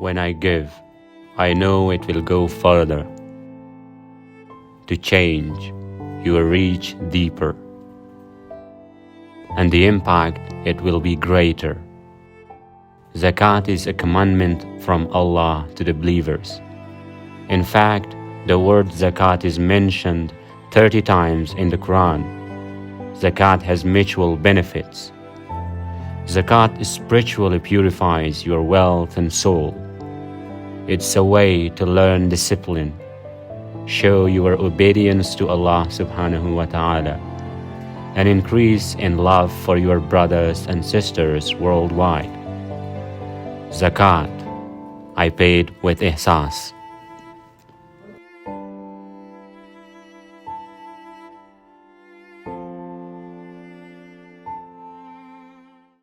When I give, I know it will go further. To change, you will reach deeper, and the impact it will be greater. Zakat is a commandment from Allah to the believers. In fact, the word zakat is mentioned 30 times in the Quran. Zakat has mutual benefits. Zakat spiritually purifies your wealth and soul. It's a way to learn discipline, show your obedience to Allah subhanahu wa ta'ala, and increase in love for your brothers and sisters worldwide. Zakat, I paid with Ehsas.